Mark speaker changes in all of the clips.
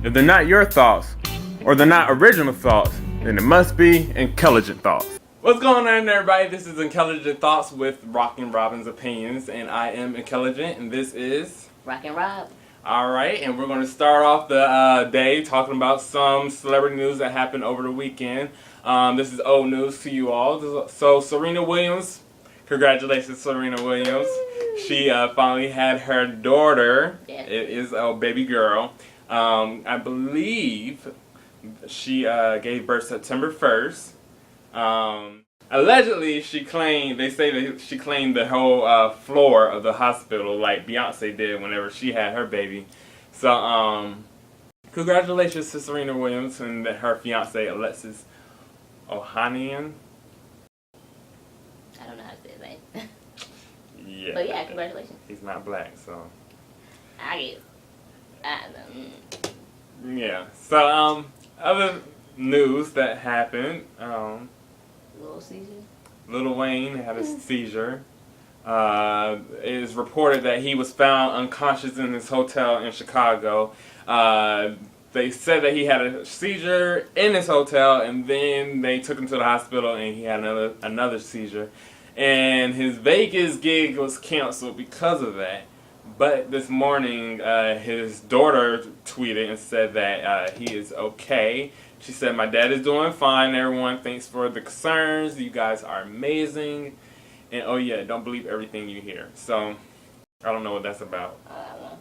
Speaker 1: If they're not your thoughts, or they're not original thoughts, then it must be InKELigent thoughts. What's going on, everybody? This is InKELigent Thoughts with RocynRobyn's opinions, and I am InKELigent, and this is
Speaker 2: RocynRob.
Speaker 1: Alright, and we're going to start off the day talking about some celebrity news that happened over the weekend. This is old news to you all. So Serena Williams, congratulations Serena Williams. She finally had her daughter.
Speaker 2: Yeah.
Speaker 1: It is a baby girl. I believe she gave birth September 1st. Allegedly, they say that she claimed the whole floor of the hospital like Beyonce did whenever she had her baby. So, congratulations to Serena Williams and her fiance Alexis Ohanian.
Speaker 2: I don't know how to say his name.
Speaker 1: Yeah.
Speaker 2: But yeah, congratulations.
Speaker 1: He's not black, so.
Speaker 2: I guess. I don't know.
Speaker 1: Yeah. So, other news that happened,
Speaker 2: Little Caesar.
Speaker 1: Lil Wayne had a seizure. It is reported that he was found unconscious in his hotel in Chicago. They said that he had a seizure in his hotel, and then they took him to the hospital, and he had another seizure. And his Vegas gig was canceled because of that. But this morning, his daughter tweeted and said that he is okay. She said, "My dad is doing fine. Everyone, thanks for the concerns. You guys are amazing. And oh yeah, don't believe everything you hear." So, I don't know what that's about.
Speaker 2: I don't know.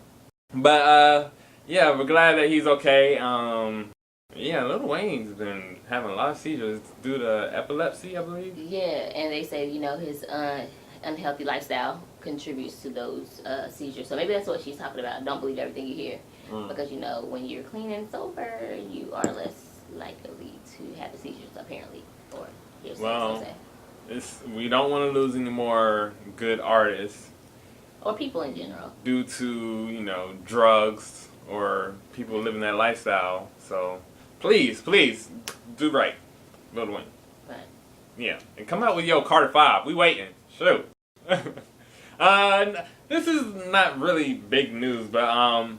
Speaker 1: But, yeah, we're glad that he's okay. Yeah, Lil Wayne's been having a lot of seizures due to epilepsy, I believe.
Speaker 2: Yeah, and they say, his unhealthy lifestyle contributes to those seizures. So maybe that's what she's talking about. Don't believe everything you hear. Because, when you're clean and sober, you are less likely to have the seizures, apparently. Or here's
Speaker 1: Well,
Speaker 2: what say.
Speaker 1: We don't want to lose any more good artists.
Speaker 2: Or people in general.
Speaker 1: Due to, drugs or people living that lifestyle. So, please, do right, Lil Wayne.
Speaker 2: Right.
Speaker 1: Yeah, and come out with your Carter 5. We waiting. Shoot. This is not really big news, but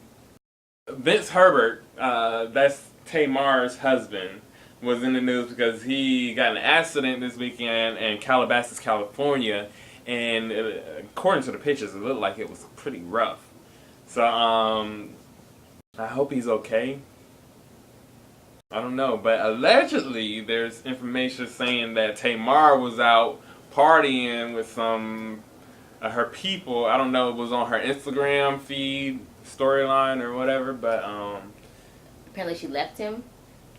Speaker 1: Vince Herbert, that's Tamar's husband, was in the news because he got in an accident this weekend in Calabasas, California, and according to the pictures, it looked like it was pretty rough. So, I hope he's okay. I don't know, but allegedly there's information saying that Tamar was out partying with some of her people. I don't know, it was on her Instagram feed, storyline or whatever, but
Speaker 2: Apparently she left him,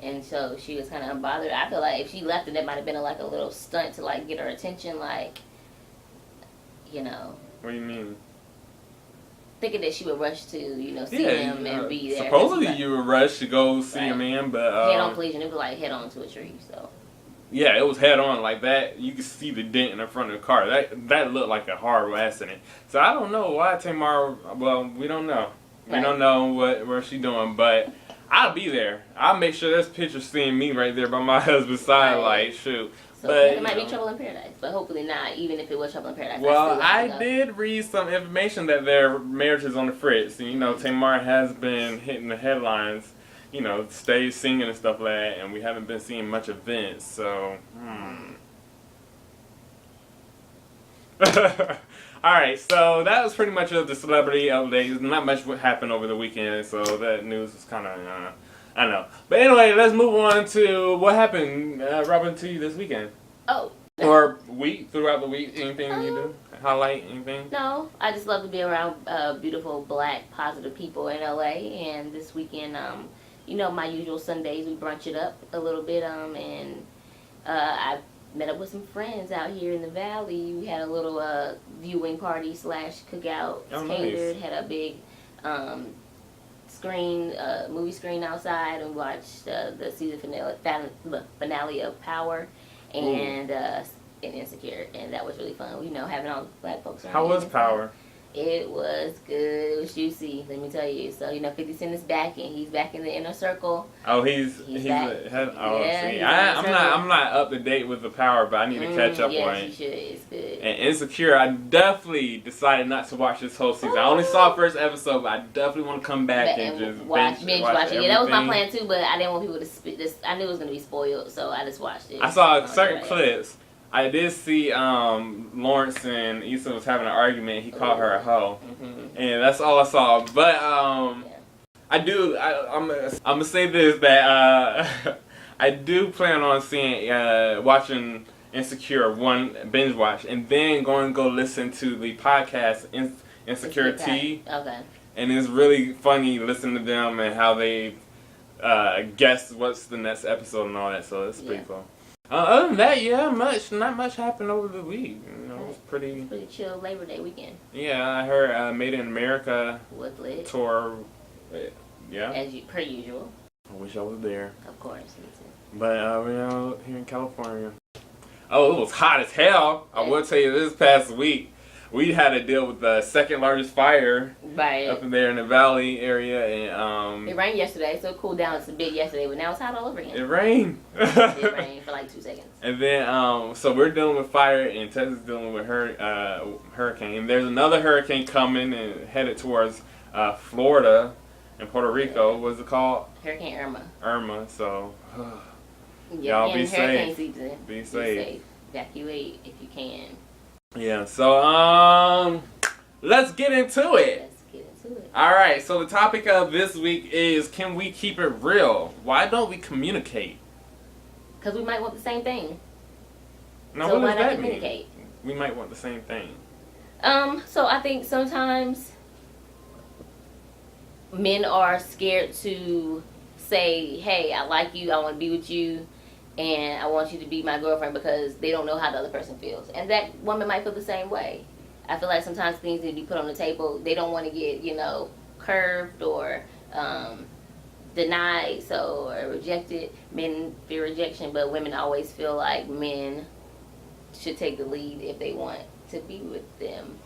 Speaker 2: and so she was kind of unbothered. I feel like if she left him, that might have been a little stunt to get her attention,
Speaker 1: What do you mean?
Speaker 2: Thinking that she would rush to, see him and be there.
Speaker 1: Supposedly you would rush to go see a man, but
Speaker 2: head-on collision. It was head on to a tree, so.
Speaker 1: Yeah, it was head on like that. You could see the dent in the front of the car. That looked like a horrible accident. So I don't know why Tamar. Well, we don't know. We don't know what she's doing, but I'll be there. I'll make sure there's pictures seeing me right there by my husband's side, shoot.
Speaker 2: So
Speaker 1: but
Speaker 2: it might be trouble in paradise, but hopefully not. Even if it was trouble in paradise.
Speaker 1: Well, I did read some information that their marriage is on the fritz. And, Tamar has been hitting the headlines. Stays singing and stuff like that, and we haven't been seeing much of Vince, so, Alright, so that was pretty much of the celebrity updates. Not much what happened over the weekend, so that news was kind of, I know. But anyway, let's move on to what happened, Robyn, to you this weekend.
Speaker 2: Oh.
Speaker 1: Or throughout the week, anything you do? Highlight, anything?
Speaker 2: No, I just love to be around beautiful, black, positive people in LA, and this weekend, my usual Sundays, we brunch it up a little bit, and I met up with some friends out here in the valley. We had a little viewing party / cookout. Catered,
Speaker 1: nice.
Speaker 2: had a big movie screen outside, and watched the season finale of Power and Insecure, and that was really fun. Having all the black folks around.
Speaker 1: How was Power?
Speaker 2: It was good. It was juicy, let me tell you. So, 50 Cent is back, and he's back in the inner circle.
Speaker 1: Oh, he's
Speaker 2: back.
Speaker 1: Yeah, see, I'm not up to date with the Power, but I need to catch up on
Speaker 2: yes,
Speaker 1: it.
Speaker 2: you should. It's good.
Speaker 1: And Insecure, I definitely decided not to watch this whole season. I only saw the first episode, but I definitely want to come back and just binge watch
Speaker 2: it. Yeah, that was my plan too, but I didn't want people to spit this. I knew it was going to be spoiled, so I just watched it.
Speaker 1: I saw certain clips. I did see Lawrence and Issa was having an argument. He called her a hoe, and that's all I saw. But I'm gonna say this, that I do plan on watching Insecure binge watch, and then going to go listen to the podcast Insecure T.
Speaker 2: Okay.
Speaker 1: And it's really funny listening to them and how they guess what's the next episode and all that. So it's pretty cool. Other than that, not much happened over the week. It was pretty
Speaker 2: chill Labor Day weekend.
Speaker 1: Yeah, I heard Made in America tour. Yeah.
Speaker 2: Per usual.
Speaker 1: I wish I was there.
Speaker 2: Of course, me too.
Speaker 1: But we're out here in California. Oh, it was hot as hell. I will tell you, this past week, we had to deal with the second largest fire up in there in the valley area, and
Speaker 2: it rained yesterday, so it cooled down. It's a bit yesterday, but now it's hot all over again.
Speaker 1: It rained.
Speaker 2: It rained for like 2 seconds.
Speaker 1: And then so we're dealing with fire, and Texas is dealing with hurricane. There's another hurricane coming and headed towards Florida and Puerto Rico. What's it called?
Speaker 2: Hurricane Irma.
Speaker 1: Irma. So
Speaker 2: y'all
Speaker 1: be safe.
Speaker 2: Season.
Speaker 1: Be safe.
Speaker 2: Evacuate if you can.
Speaker 1: Yeah, so let's get into it. Alright, so the topic of this week is, can we keep it real? Why don't we communicate?
Speaker 2: Because we might want the same thing.
Speaker 1: Now,
Speaker 2: so
Speaker 1: what does that
Speaker 2: communicate?
Speaker 1: mean? We might want the same thing.
Speaker 2: So I think sometimes men are scared to say, hey, I like you, I want to be with you, and I want you to be my girlfriend, because they don't know how the other person feels. And that woman might feel the same way. I feel like sometimes things need to be put on the table. They don't want to get, curved or denied, or rejected. Men fear rejection, but women always feel like men should take the lead if they want to be with them.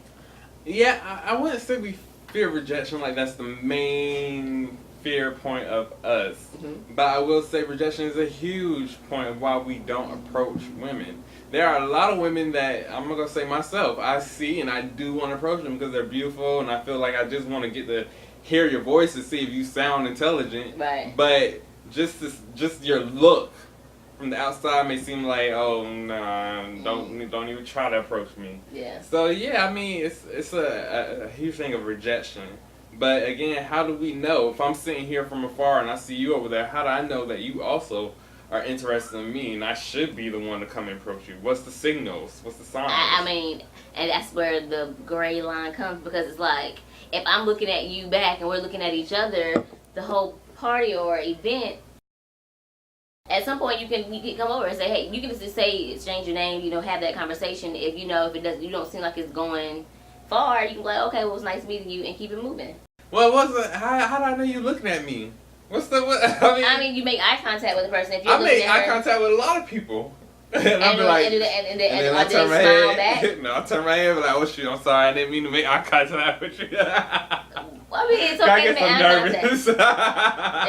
Speaker 1: Yeah, I wouldn't say we fear rejection like that's the main fear point of us. But I will say rejection is a huge point of why we don't approach women. There are a lot of women that, I'm not going to say myself, I see and I do want to approach them because they're beautiful, and I feel like I just want to get to hear your voice and see if you sound intelligent.
Speaker 2: Right.
Speaker 1: But just your look from the outside may seem like, oh, nah, don't even try to approach me.
Speaker 2: Yeah.
Speaker 1: So, yeah, I mean, it's a huge thing of rejection. But again, how do we know? If I'm sitting here from afar and I see you over there, how do I know that you also are interested in me and I should be the one to come and approach you? What's the signals? What's the signs?
Speaker 2: I mean, and that's where the gray line comes, because it's like, if I'm looking at you back and we're looking at each other, the whole party or event, at some point you can come over and say, hey, you can just say, exchange your name, have that conversation. If if it doesn't, you don't seem like it's going far, you can be like, okay, well, it was nice meeting you, and keep it moving.
Speaker 1: Well, how do I know you looking at me?
Speaker 2: I mean, you make eye contact with the person. If you're
Speaker 1: I make eye contact with a lot of people. And I'll be like, and then I turn my head. No, I turn my head and be like, oh shoot, I'm sorry, I didn't mean to make eye contact with you.
Speaker 2: I mean, it's okay to make eye contact.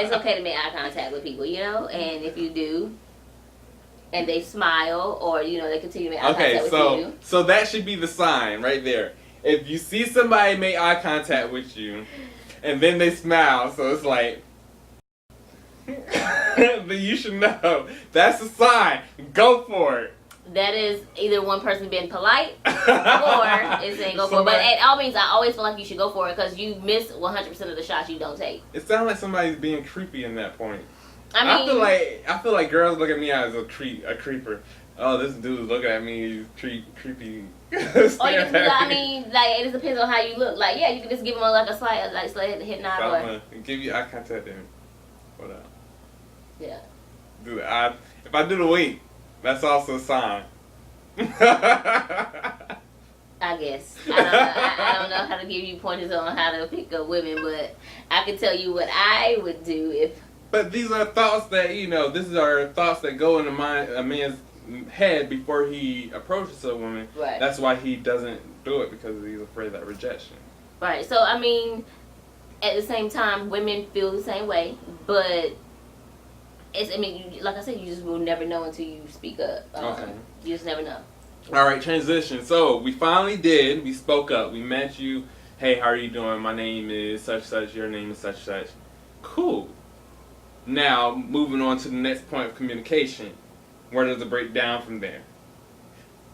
Speaker 2: It's okay to make eye contact with people, and if you do, and they smile, or they continue to make eye contact with you.
Speaker 1: So that should be the sign right there. If you see somebody make eye contact with you, and then they smile, so it's like, then you should know. That's a sign. Go for it.
Speaker 2: That is either one person being polite, or it's saying go for it. But at all means, I always feel like you should go for it, because you miss 100% of the shots you don't take.
Speaker 1: It sounds like somebody's being creepy in that point. I feel like girls look at me as a creeper. Oh, this dude's looking at me, creepy.
Speaker 2: Or you can it just depends on how you look. Like, yeah, you can just give them a slight hit nod.
Speaker 1: So I'm gonna give you eye contact then. What up?
Speaker 2: Yeah.
Speaker 1: If I do the wink, that's also a sign.
Speaker 2: I guess. I don't know how to give you pointers on how to pick up women, but I can tell you what I would do if.
Speaker 1: But these are thoughts that these are thoughts that go into a man's head before he approaches a woman.
Speaker 2: Right.
Speaker 1: That's why he doesn't do it, because he's afraid of that rejection.
Speaker 2: Right. So I mean, at the same time, women feel the same way, but I mean, like I said, you just will never know until you speak up.
Speaker 1: Okay.
Speaker 2: You just never know.
Speaker 1: All right, transition. So we finally did. We spoke up. We met you. Hey, how are you doing? My name is such such. Your name is such such. Cool. Now moving on to the next point of communication. Where does it break down from there?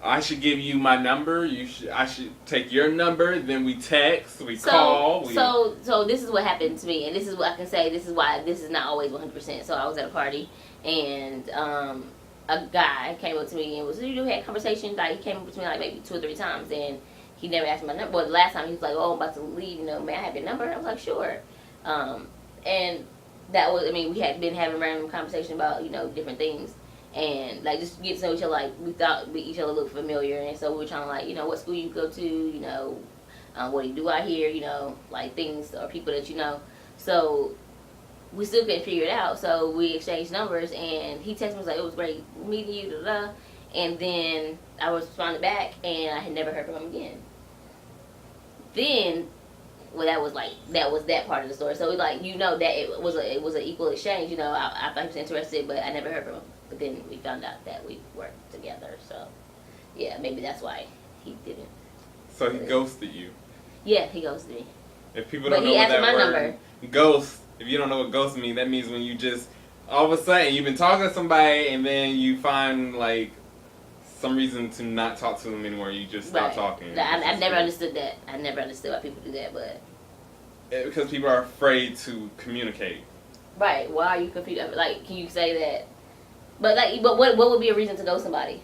Speaker 1: I should give you my number. I should take your number. Then we text. We call.
Speaker 2: So this is what happened to me, and this is what I can say. This is why this is not always 100%. So I was at a party, and a guy came up to me and we had conversations. Like he came up to me like maybe 2 or 3 times, and he never asked my number. Well, the last time he was like, "Oh, I'm about to leave. You know, may I have your number?" I was like, "Sure." And that was, I mean, we had been having random conversation about different things. And like just get to know each other, like we thought each other looked familiar, and so we were trying to like what school you go to, what do you do out here, like things or people that So we still couldn't figure it out, so we exchanged numbers, and he texted me was like, "It was great meeting you," da da. And then I responded back, and I had never heard from him again. Then, well, that was that part of the story. So it was like that it was an equal exchange. I thought he was interested, but I never heard from him. But then we found out that we worked together. So yeah, maybe that's why he didn't.
Speaker 1: So he ghosted you.
Speaker 2: Yeah, he ghosted me.
Speaker 1: If people don't know what that word ghost, if you don't know what ghost means, that means when you just all of a sudden you've been talking to somebody and then you find like some reason to not talk to them anymore. You just stop talking.
Speaker 2: I never understood that. I never understood why people do that, but
Speaker 1: because people are afraid to communicate.
Speaker 2: Right. Why are you confused? Like, can you say that? But what would be a reason to ghost somebody?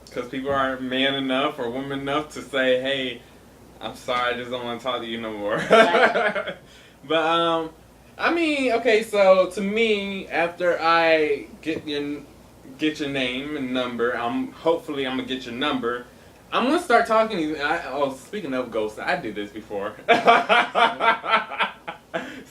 Speaker 1: Because people aren't man enough or woman enough to say, "Hey, I'm sorry, I just don't want to talk to you no more." Right. But I mean, okay. So to me, after I get your name and number, hopefully I'm gonna get your number. I'm gonna start talking to you. Speaking of ghosts, I did this before.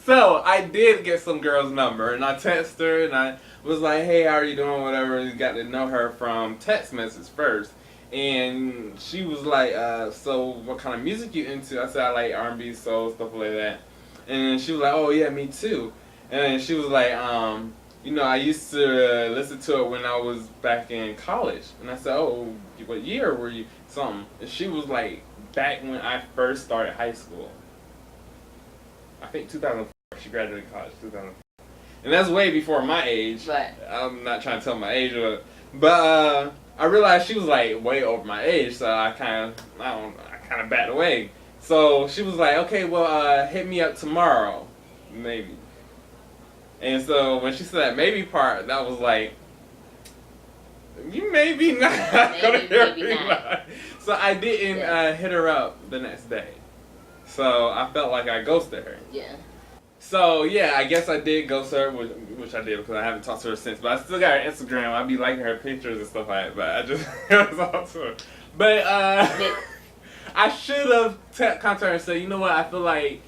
Speaker 1: So I did get some girl's number, and I texted her, and I was like, "Hey, how are you doing?" Whatever. You got to know her from text message first, and she was like, "So what kind of music you into?" I said, "I like R&B, soul, stuff like that." And she was like, "Oh yeah, me too." And she was like, I used to listen to it when I was back in college." And I said, "Oh, what year were you?" Something. And she was like, "Back when I first started high school. I think 2004. She graduated college 2004. And that's way before my age."
Speaker 2: Right.
Speaker 1: I'm not trying to tell my age, but I realized she was like way over my age, so I kind of backed away. So she was like, "Okay, well, hit me up tomorrow, maybe." And so when she said that maybe part, that was like, you maybe not gonna hear me not. So I didn't hit her up the next day. So I felt like I ghosted her.
Speaker 2: Yeah.
Speaker 1: So yeah, I guess I did ghost her, which I did because I haven't talked to her since. But I still got her Instagram. I be liking her pictures and stuff like that. But I just haven't talked to her. But I should have contacted her and said, "You know what? I feel like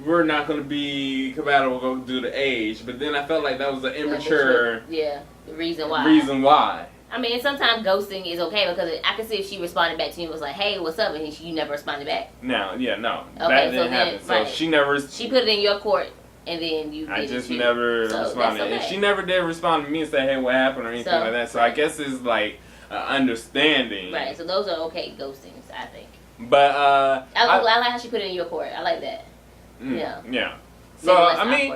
Speaker 1: we're not going to be compatible due to age." But then I felt like that was an immature
Speaker 2: the reason why. I mean, sometimes ghosting is okay because I can see if she responded back to you and was like, "Hey, what's up?" and you never responded back.
Speaker 1: No.
Speaker 2: Okay,
Speaker 1: that didn't happen. So
Speaker 2: right.
Speaker 1: She never.
Speaker 2: She put it in your court, and then you.
Speaker 1: I just never responded,
Speaker 2: okay.
Speaker 1: And she never did respond to me and say, "Hey, what happened?" or anything like that. So I guess it's like understanding.
Speaker 2: Right. So those are okay ghostings, I think.
Speaker 1: But
Speaker 2: I like how she put it in your court. I like that.
Speaker 1: Yeah. So I mean,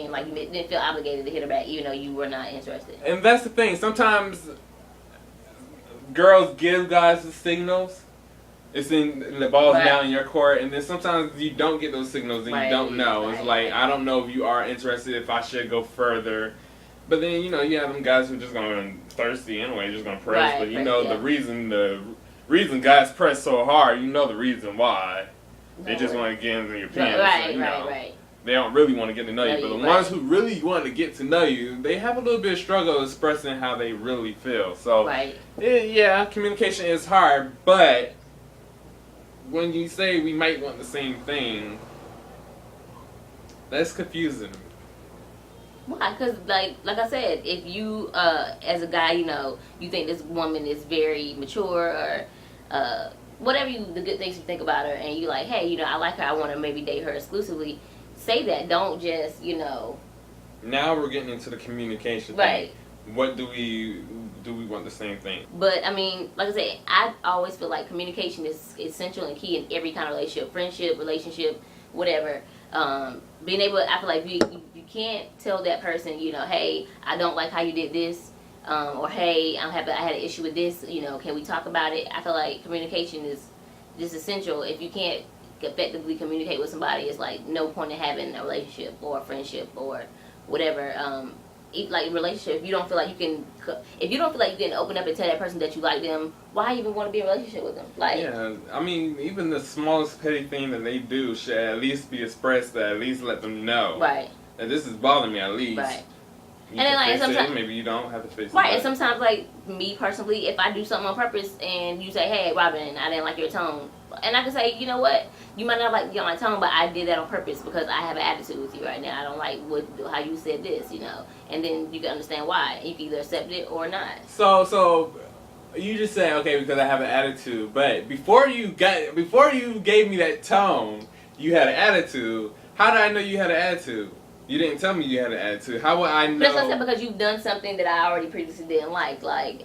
Speaker 2: like you didn't feel obligated to hit her back, even though you were not interested.
Speaker 1: And that's the thing. Sometimes girls give guys the signals. The ball's down in your court, and then sometimes you don't get those signals and you don't know. It's like, I don't know if you are interested, if I should go further. But then you have them guys who are just gonna thirsty anyway, just gonna press. But the reason guys press so hard, the reason why. They just want to get into your pants.
Speaker 2: Right.
Speaker 1: They don't really want to get to know you. But the ones who really want to get to know you, they have a little bit of struggle expressing how they really feel. So, communication is hard. But when you say we might want the same thing, that's confusing.
Speaker 2: Why? Because, like I said, if you, as a guy, you think this woman is very mature or the good things you think about her, and you like, hey, you know, I like her, I want to maybe date her exclusively. Say that. Don't just, you know.
Speaker 1: Now we're getting into the communication
Speaker 2: right.
Speaker 1: thing. What do we want the same thing?
Speaker 2: But I mean, like I said, I always feel like communication is essential and key in every kind of relationship, friendship, relationship, whatever. Being able, I feel like you can't tell that person, you know, hey, I don't like how you did this, or hey, I had an issue with this, you know, can we talk about it? I feel like communication is just essential. If you can't effectively communicate with somebody, it's like no point in having a relationship or a friendship or whatever. Like relationship, if you don't feel like you can open up and tell that person that you like them, why even want to be in a relationship with them? Like,
Speaker 1: yeah, I mean, even the smallest petty thing that they do should at least be expressed. To at least let them know,
Speaker 2: right,
Speaker 1: that this is bothering me. At least,
Speaker 2: right.
Speaker 1: You
Speaker 2: and then like sometimes
Speaker 1: maybe you don't have to face it.
Speaker 2: Right, and sometimes like me personally, if I do something on purpose and you say, hey, Robyn, I didn't like your tone, and I can say, you know what, you might not like my tone, but I did that on purpose because I have an attitude with you right now. I don't like how you said this, you know, and then you can understand why. You can either accept it or not.
Speaker 1: So you just say, okay, because I have an attitude, but before you gave me that tone, you had an attitude. How did I know you had an attitude? You didn't tell me you had an attitude. How would I know?
Speaker 2: That's what I said, because you've done something that I already previously didn't like. Like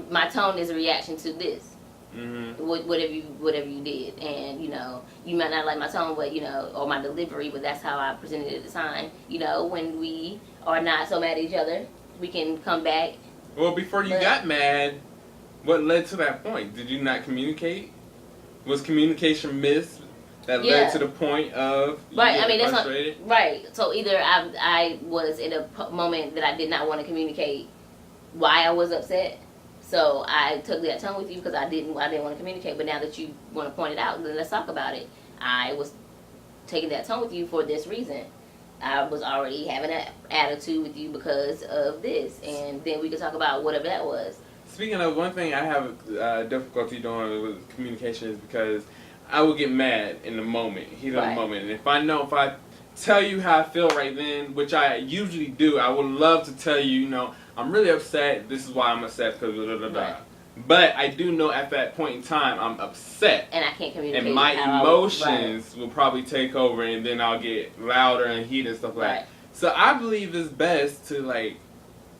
Speaker 2: my tone is a reaction to this. Mm-hmm. Whatever you did, and you know, you might not like my tone, but you know, or my delivery, but that's how I presented it at the time. You know, when we are not so mad at each other, we can come back.
Speaker 1: Well, before you got mad, what led to that point? Did you not communicate? Was communication missed? That led to the point of
Speaker 2: right. I mean, that's
Speaker 1: frustrated?
Speaker 2: Right. So either I was in a moment that I did not want to communicate why I was upset, so I took that tone with you because I didn't want to communicate. But now that you want to point it out, then let's talk about it. I was taking that tone with you for this reason. I was already having an attitude with you because of this, and then we could talk about whatever that was.
Speaker 1: Speaking of, one thing I have difficulty doing with communication is because I will get mad in the moment, heat of the moment. And if I tell you how I feel right then, which I usually do, I would love to tell you, you know, I'm really upset. This is why I'm upset because blah, blah, blah, blah. Right. But I do know at that point in time I'm upset.
Speaker 2: And I can't communicate.
Speaker 1: And my emotions will probably take over, and then I'll get louder and heat and stuff like that. So I believe it's best to like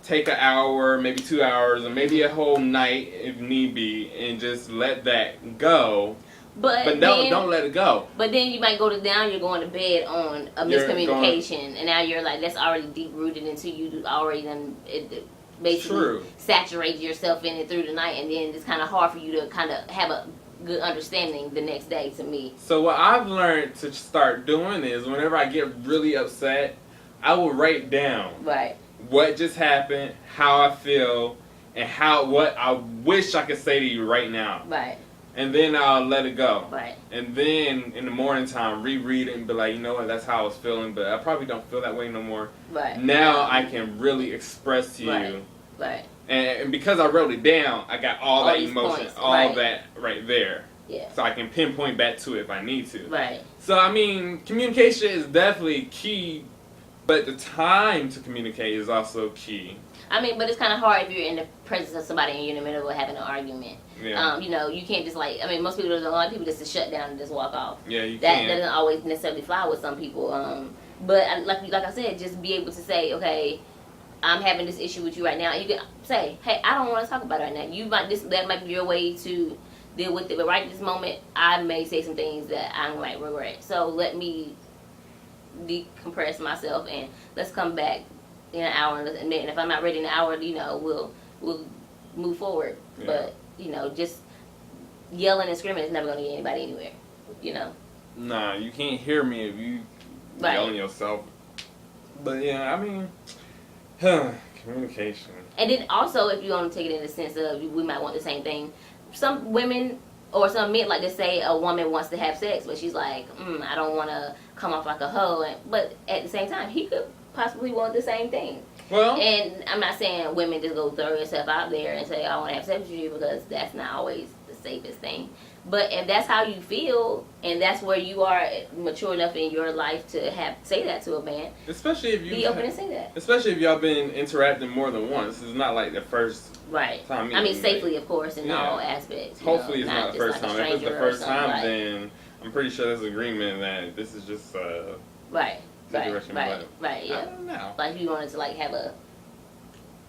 Speaker 1: take an hour, maybe 2 hours, or maybe a whole night if need be, and just let that go. But don't let it go. But
Speaker 2: then you might you're going to bed on a miscommunication, and now you're like, that's already deep rooted into you. Already done basically saturate yourself in it through the night, and then it's kind of hard for you to kind of have a good understanding the next day. To me,
Speaker 1: so what I've learned to start doing is whenever I get really upset, I will write down what just happened, how I feel, and what I wish I could say to you right now.
Speaker 2: Right.
Speaker 1: And then I'll let it go.
Speaker 2: Right.
Speaker 1: And then in the morning time, reread it and be like, you know what, that's how I was feeling, but I probably don't feel that way no more.
Speaker 2: Right.
Speaker 1: Now I can really express to you.
Speaker 2: Right.
Speaker 1: And because I wrote it down, I got all that emotion, all that right there.
Speaker 2: Yeah.
Speaker 1: So I can pinpoint back to it if I need to.
Speaker 2: Right.
Speaker 1: So, I mean, communication is definitely key, but the time to communicate is also key.
Speaker 2: I mean, but it's kind of hard if you're in the presence of somebody and you're in the middle of having an argument.
Speaker 1: Yeah.
Speaker 2: You know, you can't just like, I mean, most people, there's a lot of people just to shut down and just walk off.
Speaker 1: Yeah, you can't.
Speaker 2: That doesn't always necessarily fly with some people. But like I said, just be able to say, okay, I'm having this issue with you right now. You can say, hey, I don't want to talk about it right now. That might be your way to deal with it. But right this moment, I may say some things that I might regret. So let me decompress myself and let's come back in an hour. And then if I'm not ready in an hour, you know, we'll move forward. Yeah. But, you know, just yelling and screaming is never going to get anybody anywhere, you know.
Speaker 1: Nah, you can't hear me if you yelling yourself. But, yeah, I mean, communication.
Speaker 2: And then also, if you want to take it in the sense of we might want the same thing, some women or some men like to say a woman wants to have sex, but she's like, I don't want to come off like a hoe. But at the same time, he could possibly want the same thing.
Speaker 1: Well,
Speaker 2: and I'm not saying women just go throw yourself out there and say, I want to have sex with you, because that's not always the safest thing. But if that's how you feel, and that's where you are mature enough in your life to say that to a man,
Speaker 1: especially if you
Speaker 2: be open and say that.
Speaker 1: Especially if y'all been interacting more than once. It's not like the first time.
Speaker 2: I mean, safely, of course, in all aspects.
Speaker 1: Hopefully, it's not the first time. If it's the first time,
Speaker 2: like,
Speaker 1: then I'm pretty sure there's agreement that this is just
Speaker 2: right. Yeah.
Speaker 1: I don't know.
Speaker 2: Like if you wanted to like have a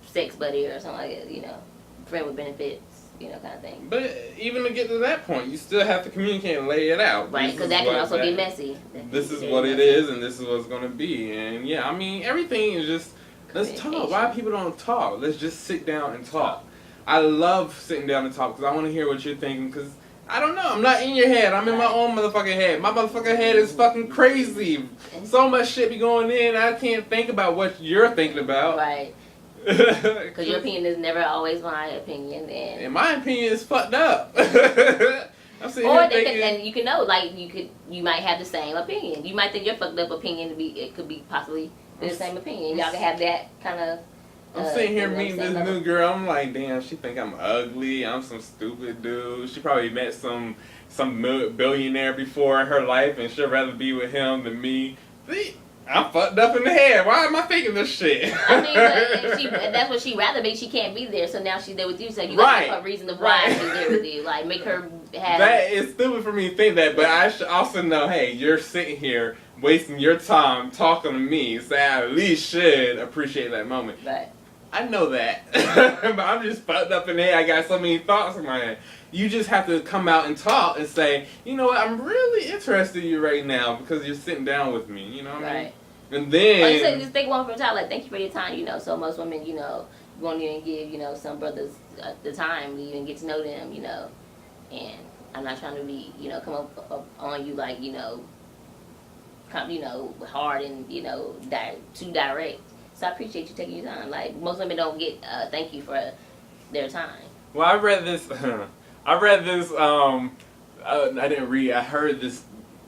Speaker 2: sex buddy or something like that, you know, friend with benefits. You know, kind of thing.
Speaker 1: But even to get to that point, you still have to communicate and lay it out.
Speaker 2: Right, because that can also be messy.
Speaker 1: This is what it is, and this is what it's going to be. And yeah, I mean, everything is just, let's talk. Why people don't talk? Let's just sit down and talk. I love sitting down and talk because I want to hear what you're thinking because I don't know. I'm not in your head. I'm in my own motherfucking head. My motherfucking head is fucking crazy. So much shit be going in, I can't think about what you're thinking about.
Speaker 2: Right. Because your opinion is never always my opinion, and
Speaker 1: my opinion is fucked up. I'm sitting here thinking,
Speaker 2: and you can know, like you might have the same opinion. You might think your fucked up opinion could be possibly the same opinion. Y'all can have that kind of.
Speaker 1: I'm sitting here meeting this new girl. I'm like, damn, she think I'm ugly. I'm some stupid dude. She probably met some billionaire before in her life, and she'd rather be with him than me. See? I'm fucked up in the head. Why am I thinking this shit?
Speaker 2: I mean, but that's what she'd rather be. She can't be there, so now she's there with you. So you gotta have a reason of why she's there with you. Like, make her have...
Speaker 1: That is stupid for me to think that, but I should also know, hey, you're sitting here wasting your time talking to me, so I at least should appreciate that moment.
Speaker 2: Right.
Speaker 1: I know that, but I'm just fucked up in the head. I got so many thoughts in my head. You just have to come out and talk and say, you know what, I'm really interested in you right now because you're sitting down with me, you know what I mean? And then...
Speaker 2: just take one for a time, like, thank you for your time, you know. So most women, you know, won't even give, you know, some brothers the time to even get to know them, you know. And I'm not trying to be, you know, come up on you like, you know, hard and, you know, too direct. So I appreciate you taking your time. Like, most women don't get thank you for their time.
Speaker 1: Well, I read this, I didn't read, I heard this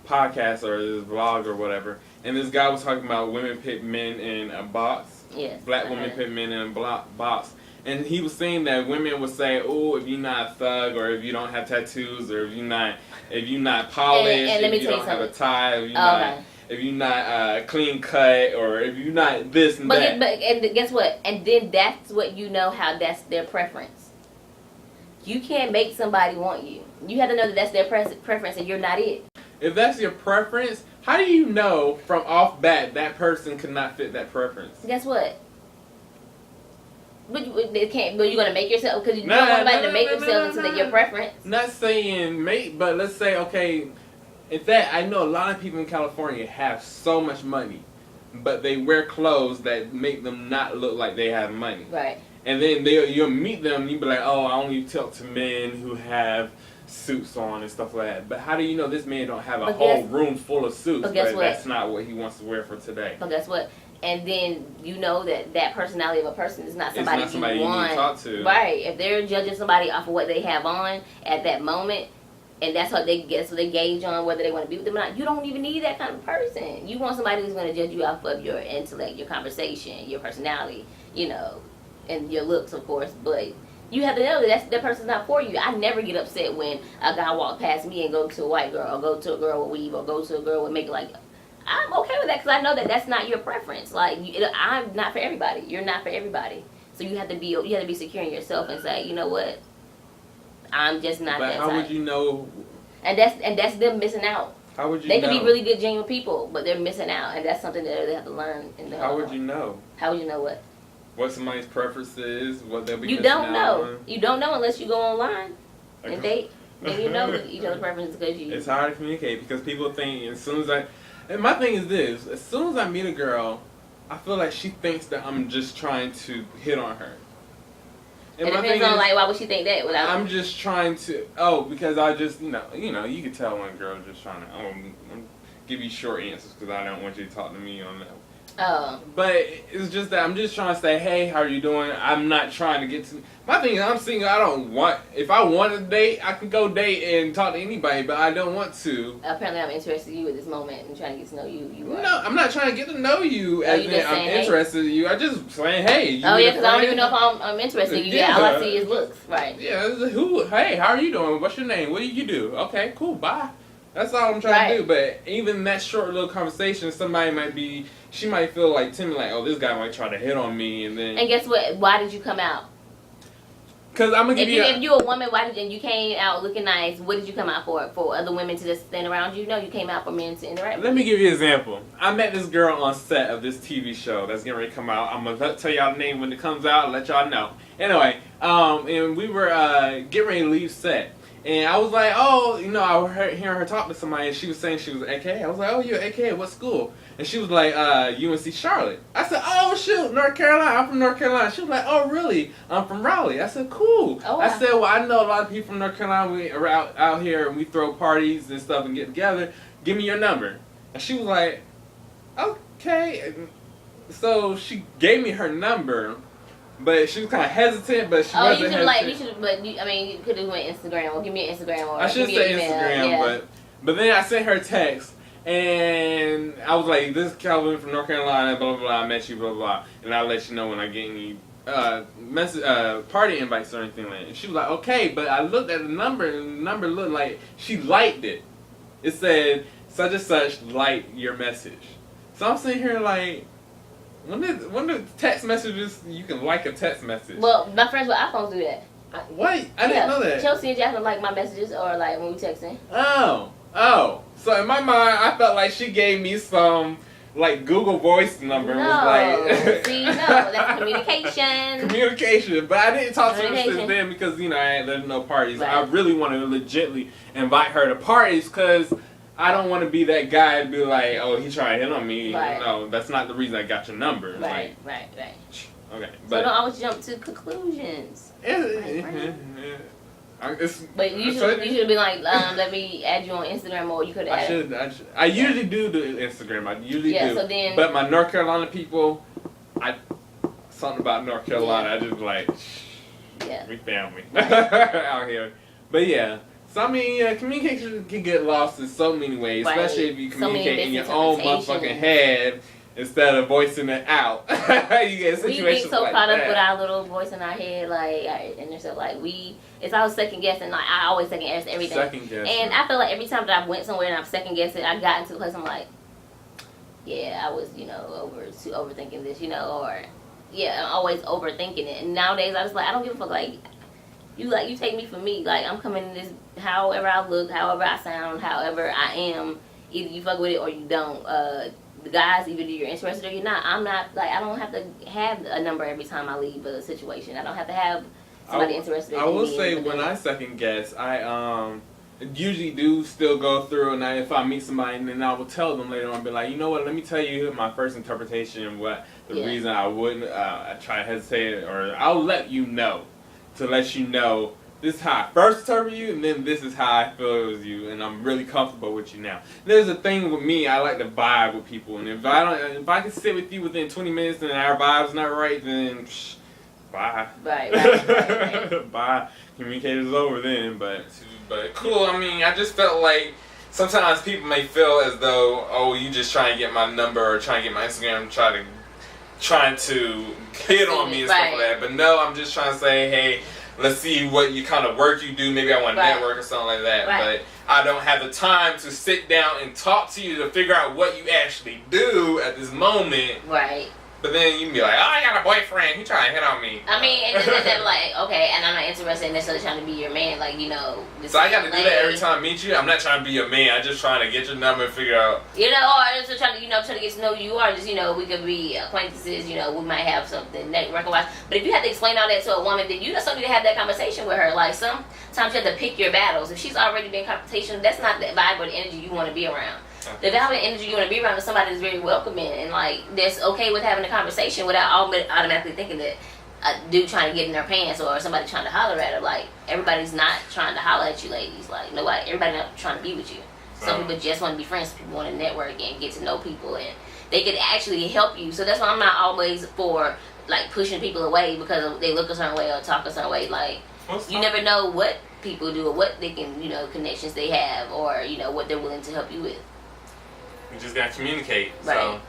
Speaker 1: podcast or this vlog or whatever, and this guy was talking about women put men in a box.
Speaker 2: Yes.
Speaker 1: Black women put men in a box. And he was saying that women would say, oh, if you're not a thug, or if you don't have tattoos, or if you're not polished,
Speaker 2: and
Speaker 1: if you don't have a tie, if you're not clean cut, or if you're not this and that.
Speaker 2: And guess what? And then that's what you know how that's their preference. You can't make somebody want you. You have to know that that's their preference and you're not it.
Speaker 1: If that's your preference, how do you know from off bat that person could not fit that preference?
Speaker 2: Guess what? But they can't. But you're gonna make yourself because you don't want anybody to make themselves into your preference.
Speaker 1: Not saying make, but let's say okay. In fact, I know a lot of people in California have so much money, but they wear clothes that make them not look like they have money.
Speaker 2: Right.
Speaker 1: And then you'll meet them and you'll be like, oh, I only talk to men who have suits on and stuff like that. But how do you know this man don't have a whole room full of suits? But that's not what he wants to wear for today.
Speaker 2: But guess what? And then you know that personality of a person is not somebody,
Speaker 1: you want to talk to.
Speaker 2: Right. If they're judging somebody off of what they have on at that moment, and that's what they gauge on whether they want to be with them or not, you don't even need that kind of person. You want somebody who's going to judge you off of your intellect, your conversation, your personality, you know, and your looks, of course. But you have to know that that person's not for you. I never get upset when a guy walks past me and go to a white girl, or go to a girl with weave, or go to a girl with makeup. Like, I'm okay with that because I know that that's not your preference. Like, I'm not for everybody. You're not for everybody. So you have to be secure in yourself and say, you know what, I'm just not that type.
Speaker 1: But how would you know?
Speaker 2: And that's them missing out.
Speaker 1: How would you know?
Speaker 2: They could be really good, genuine people, but they're missing out, and that's something that they have to learn.
Speaker 1: How would you know?
Speaker 2: How would you know what?
Speaker 1: What somebody's preference is, what they'll be.
Speaker 2: You don't know. You don't know unless you go online and date. Then you know each other's preferences because you.
Speaker 1: It's hard to communicate because people think as soon as and my thing is this: as soon as I meet a girl, I feel like she thinks that I'm just trying to hit on her.
Speaker 2: And it depends on like why would she think that? Without
Speaker 1: I'm just trying to because I just you can tell when a girl's just trying to give you short answers because I don't want you to talk to me on that.
Speaker 2: Oh.
Speaker 1: But it's just that I'm just trying to say, hey, how are you doing? I'm not trying to get to... My thing is, I'm single. I don't want... If I want to date, I can go date and talk to anybody, but I don't want to.
Speaker 2: Apparently, I'm interested in you at this moment and trying to get to know you.
Speaker 1: No, I'm not trying to get to know you as in I'm interested in you. I just saying, hey. You
Speaker 2: yeah, because I don't even know if I'm interested in you. Yeah, all I see is looks. Right.
Speaker 1: Yeah, hey, how are you doing? What's your name? What do you do? Okay, cool, bye. That's all I'm trying to do. But even that short little conversation, she might feel like timid, like, oh, this guy might try to hit on me, and then.
Speaker 2: And guess what? Why did you come out?
Speaker 1: Because I'm gonna give you.
Speaker 2: If you're a woman, you came out looking nice? What did you come out for? For other women to just stand around you? No, you came out for men to interact.
Speaker 1: Let me give you an example. I met this girl on set of this TV show that's getting ready to come out. I'm gonna tell y'all the name when it comes out. Let y'all know. Anyway, and we were getting ready to leave set. And I was like, oh, I was hearing her talk to somebody, and she was saying she was AK. I was like, oh, you're AK, what school? And she was like, UNC Charlotte. I said, oh, shoot, North Carolina. I'm from North Carolina. She was like, oh, really? I'm from Raleigh. I said, cool. Oh, wow. I said, well, I know a lot of people from North Carolina. We are out here, and we throw parties and stuff and get together. Give me your number. And she was like, okay. And so she gave me her number. But she was kind of hesitant, but she wasn't hesitant.
Speaker 2: You could have went Instagram, or give me an Instagram, or
Speaker 1: I should say Instagram, yeah. But then I sent her a text, and I was like, this is Calvin from North Carolina, blah, blah, blah, I met you, blah, blah, blah, and I'll let you know when I get any party invites or anything like that. And she was like, okay, but I looked at the number, and the number looked like she liked it. It said, such and such liked your message. So I'm sitting here like, when the text messages, you can like a text message.
Speaker 2: Well, my friends with iPhones do that.
Speaker 1: What? I didn't know that.
Speaker 2: Chelsea and Jasmine like my messages, or like when we texting.
Speaker 1: Oh. So in my mind, I felt like she gave me some like Google Voice number.
Speaker 2: No.
Speaker 1: Was like,
Speaker 2: See, no, that's communication.
Speaker 1: Communication, but I didn't talk to her since then because there's no parties. Right. I really want to legitly invite her to parties because I don't want to be that guy to be like, oh, he tried to hit on me. Right. No, that's not the reason I got your number.
Speaker 2: Right.
Speaker 1: Okay.
Speaker 2: But don't always jump to conclusions. But you should have been like, let me add you on Instagram, or you could have.
Speaker 1: I usually do Instagram. I usually do.
Speaker 2: So then,
Speaker 1: but my North Carolina people, something about North Carolina, I just like, we family out here. But yeah. So, I mean, communication can get lost in so many ways, especially if you communicate in your own motherfucking head instead of voicing it out. You get situations like that.
Speaker 2: We get so caught up with our little voice in our head, and yourself, it's always second guessing. Like, I always second guess everything.
Speaker 1: Second guessing.
Speaker 2: And I feel like every time that I went somewhere and I'm second guessing, I got into the place, I'm like, yeah, I was, overthinking this, or, I'm always overthinking it. And nowadays, I just I don't give a fuck, you take me for me. I'm coming in this, however I look, however I sound, however I am. Either you fuck with it or you don't. The guys, either you're interested or you're not. I'm not, I don't have to have a number every time I leave a situation. I don't have to have somebody interested in me.
Speaker 1: I will say when I second guess, I usually do still go through, and if I meet somebody, and then I will tell them later on, be like, you know what, let me tell you my first interpretation, the reason I wouldn't try to hesitate, or I'll let you know. To let you know, this is how I first interpret you, and then this is how I feel it was you, and I'm really comfortable with you now. There's a thing with me, I like to vibe with people, and if I can sit with you within 20 minutes and our vibe's not right, then bye.
Speaker 2: Right.
Speaker 1: Bye. Communicator's over then, but cool. I mean, I just felt like sometimes people may feel as though, oh, you just trying to get my number or trying to get my Instagram, trying to hit on me and stuff like that. But no, I'm just trying to say, hey, let's see what you kind of work you do. Maybe I want to network or something like that. But I don't have the time to sit down and talk to you to figure out what you actually do at this moment.
Speaker 2: Right.
Speaker 1: But then you can be like, oh, I got a boyfriend. He trying to hit on me.
Speaker 2: I mean, and then okay, and I'm not interested in necessarily trying to be your man.
Speaker 1: So I got to do that every time I meet you. I'm not trying to be your man. I'm just trying to get your number and figure out.
Speaker 2: Or just trying to, trying to get to know you. Or just, we could be acquaintances. We might have something network-wise. But if you have to explain all that to a woman, then you just need to have that conversation with her. Sometimes you have to pick your battles. If she's already been confrontational, that's not the vibe or the energy you want to be around. The vibe and energy you want to be around is somebody that's very welcoming and that's okay with having a conversation without automatically thinking that a dude trying to get in their pants or somebody trying to holler at her. Everybody's not trying to holler at you, ladies. Everybody not trying to be with you. Some people just want to be friends. People want to network and get to know people and they could actually help you. So that's why I'm not always for like pushing people away because they look a certain way or talk a certain way. Like you never know what people do or what they can, connections they have, or what they're willing to help you with.
Speaker 1: You just gotta communicate.
Speaker 2: Right.
Speaker 1: So,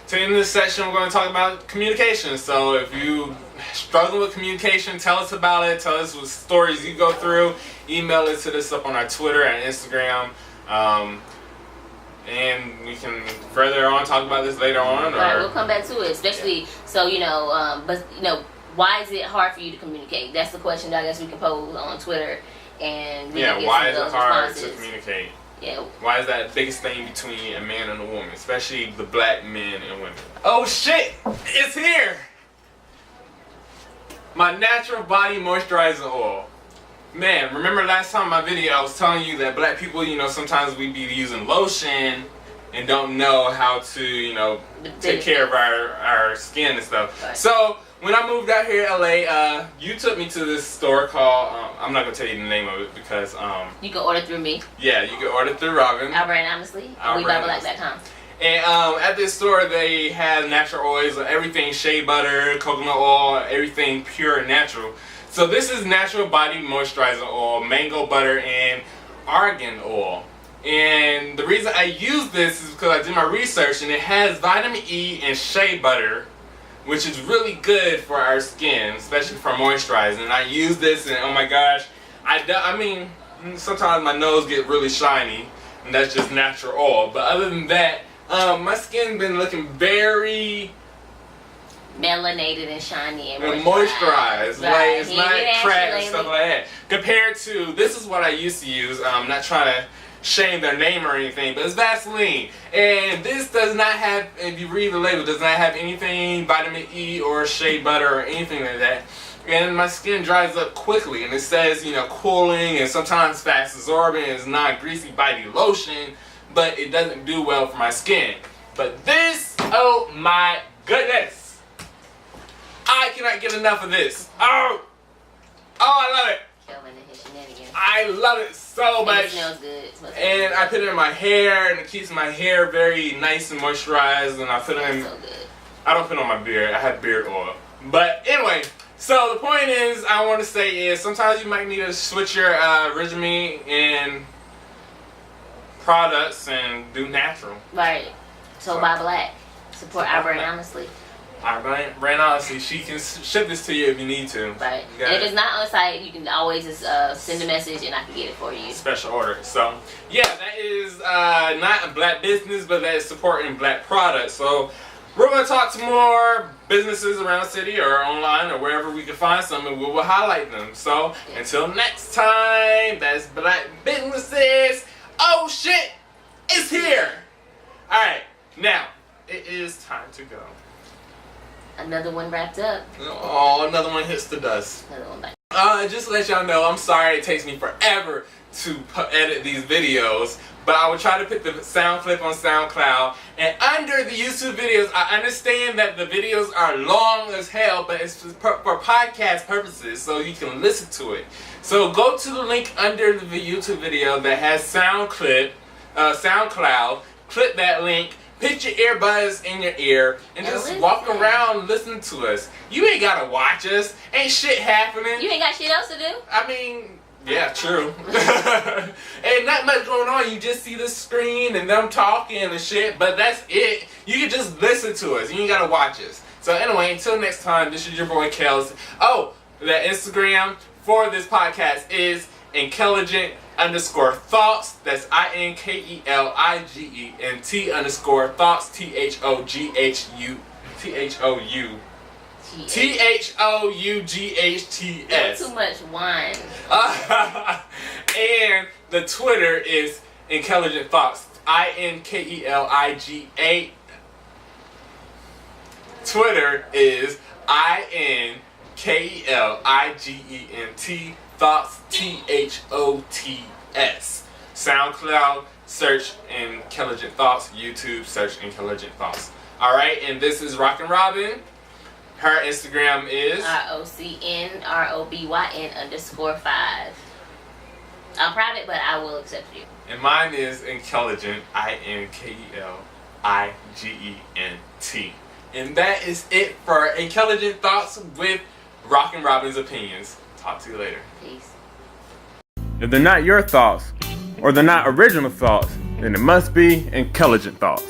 Speaker 1: to end this section, we're going to talk about communication. So, if you struggle with communication, tell us about it. Tell us what stories you go through. Email it to us up on our Twitter and Instagram. And we can further on talk about this later on.
Speaker 2: Right, we'll come back to it. Especially, so, why is it hard for you to communicate? That's the question that I guess we can pose on Twitter. And
Speaker 1: why is it hard to communicate?
Speaker 2: Yeah.
Speaker 1: Why is that the biggest thing between a man and a woman, especially the black men and women? Oh shit! It's here! My natural body moisturizing oil. Man, remember last time in my video I was telling you that black people, sometimes we be using lotion and don't know how to, take care of our skin and stuff.
Speaker 2: Right.
Speaker 1: So, when I moved out here to LA, you took me to this store called, I'm not going to tell you the name of it because...
Speaker 2: you can order through me.
Speaker 1: Yeah, you can order through Robyn.
Speaker 2: Honestly. WeBuyBlack.com.
Speaker 1: And at this store, they have natural oils, everything shea butter, coconut oil, everything pure and natural. So this is natural body moisturizing oil, mango butter, and argan oil. And the reason I use this is because I did my research, and it has vitamin E and shea butter, which is really good for our skin, especially for moisturizing. And I use this, and oh my gosh, I mean, sometimes my nose get really shiny, and that's just natural oil. But other than that, my skin been looking very
Speaker 2: melanated and shiny and
Speaker 1: moisturized.
Speaker 2: Right.
Speaker 1: Like it's not cracked and stuff like that. Compared to, this is what I used to use. I'm not trying to shame their name or anything, but it's Vaseline. And this does not have, if you read the label, does not have anything vitamin E or shea butter or anything like that. And my skin dries up quickly, and it says, cooling and sometimes fast absorbing. It's not greasy body lotion, but it doesn't do well for my skin. But this, oh my goodness, I cannot get enough of this. Oh, I love it.
Speaker 2: Kelvin and his shenanigans.
Speaker 1: I love it so much.
Speaker 2: It smells good.
Speaker 1: And I put it in my hair, and it keeps my hair very nice and moisturized. And I put it in.
Speaker 2: So good.
Speaker 1: I don't put it on my beard. I have beard oil. But anyway, so the point is, I want to say is sometimes you might need to switch your regimen and products and do natural.
Speaker 2: Right. So buy black. Support our brand honestly.
Speaker 1: Our brand honestly, she can ship this to you if you need to.
Speaker 2: Right. And if it's not on site, you can always just send a message and I can get it for you.
Speaker 1: Special order. So yeah, that is not a black business, but that is supporting black products. So we're going to talk to more businesses around the city or online or wherever we can find some, and we will highlight them. So until next time, that's Black Businesses. Oh shit, it's here. Alright, now it is time to go.
Speaker 2: Another one wrapped up.
Speaker 1: Oh, another one hits the dust.
Speaker 2: Another one back.
Speaker 1: Just to let y'all know, I'm sorry it takes me forever to edit these videos, but I will try to put the sound clip on SoundCloud. And under the YouTube videos, I understand that the videos are long as hell, but it's for podcast purposes, so you can listen to it. So go to the link under the YouTube video that has SoundCloud, click that link, put your earbuds in your ear, and just walk around listening to us. You ain't gotta watch us. Ain't shit happening.
Speaker 2: You ain't got shit else to do?
Speaker 1: I mean, yeah, true. Ain't not much going on. You just see the screen and them talking and shit, but that's it. You can just listen to us. You ain't gotta watch us. So anyway, until next time, this is your boy Kels. Oh, the Instagram for this podcast is InKELigent_thoughts. That's INKELIGENT_thoughts. THOUGHTS.
Speaker 2: Too much wine.
Speaker 1: And the Twitter is InKELigent Thoughts. INKELIGA. Twitter is INKELIGENT Thoughts. THOTS. SoundCloud, search InKELigent Thoughts. YouTube, search InKELigent Thoughts. Alright, and this is RocynRobyn. Her Instagram is RocynRobyn_5. I'm private, but I will accept you. And mine is InKELigent, INKELIGENT. InKEligent. And that is it for InKEligent Thoughts with RocynRobyn's opinions. Talk to you later.
Speaker 2: Peace.
Speaker 1: If they're not your thoughts, or they're not original thoughts, then it must be InKEligent Thoughts.